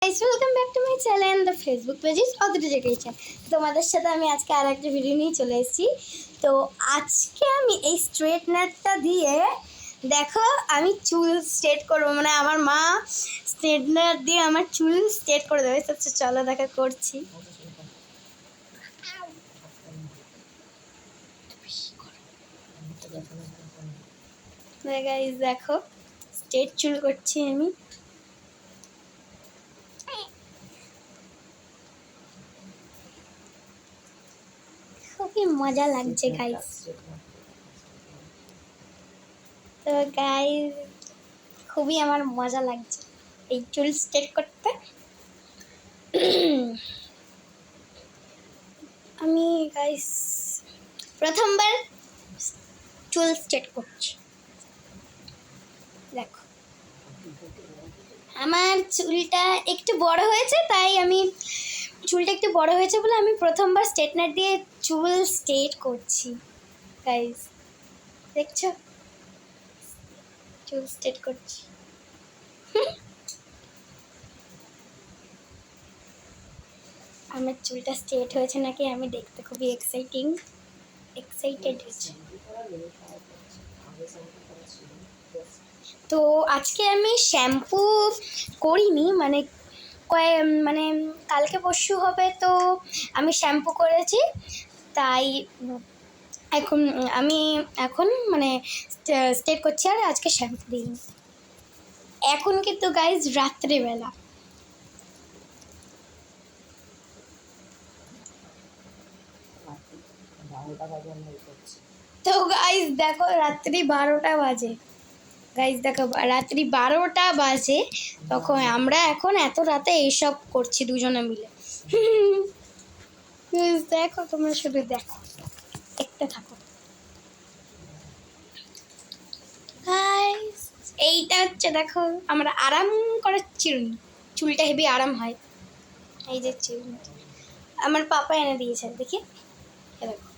Welcome back to my channel the Facebook pages Adrija creation. তোমাদের সাথে আমি আজকে আর একটা ভিডিও নিয়ে চলে এসেছি। তো আজকে আমি এই স্ট্রেটনারটা দিয়ে দেখো আমি চুল স্ট্রেট করবো, মানে আমার মা স্ট্রেটনার দিয়ে আমার চুল স্ট্রেট করে দেবে। তো চলো দেখা করছি। গাইস দেখো স্ট্রেট চুল করছি আমি। খুবই মজা লাগছে গাইস। তো গাইস খুবই আমার মজা লাগছে এই চুল স্ট্রেট করতে। আমি গাইস প্রথমবার চুল স্ট্রেট করছি। দেখো আমার চুলটা একটু বড় হয়েছে, তাই আমি চুলটা একটু বড় হয়েছে বলে আমি প্রথমবার স্ট্রেটনার দিয়ে চুল স্ট্রেট করছি। গাইস দেখছো চুল স্ট্রেট করছি। আমার চুলটা স্ট্রেট হয়েছে নাকি আমি দেখতে খুবই এক্সাইটেড হচ্ছি। তো আজকে আমি শ্যাম্পু করিনি, মানে মানে কালকে পরশু হবে, তো আমি শ্যাম্পু করেছি। তাই এখন মানে স্ট্রেট করছি, আর আজকে শ্যাম্পু দিইনি। এখন কিন্তু গাইজ রাত্রিবেলা। তো গাইজ দেখো রাত্রি 12টা বাজে। গাইজ দেখো রাত্রি 12টা বাজে, তখন আমরা এখন এত রাতে এইসব করছি দুজনে মিলে। দেখো তোমরা শুধু দেখো, দেখতে থাকো। গাইজ এইটা হচ্ছে দেখো আমরা আরাম করার চিরুনি, চুলটা হেভি আরাম হয়। এই যে চিরুনি আমার পাপা এনে দিয়েছে, দেখি দেখো।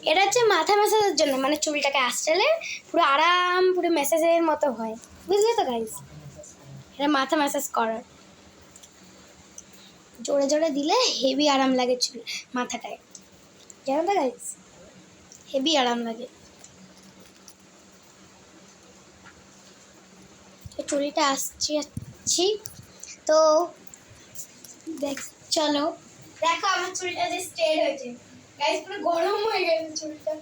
এটা হচ্ছে মাথা ম্যাসাজের জন্য, মানে চুলটাকে আঁচড়ালে পুরো আরাম, পুরো ম্যাসাজের মতো হয়, বুঝলে তো গাইজ? এটা মাথা ম্যাসাজ করার, জোরে জোরে দিলে হেভি আরাম লাগে চুল মাথাটায়, জানো তো গাইজ? হেভি আরাম লাগে। চুলটা আসছি তো দেখ, চলো দেখো আমার চুলটা যে স্ট্রেট হয়েছে। গাইজ পুরো গরম হয়ে গেছে চুলটা।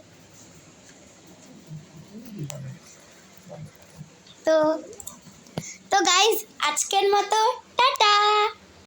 তো গাইজ আজকের মতো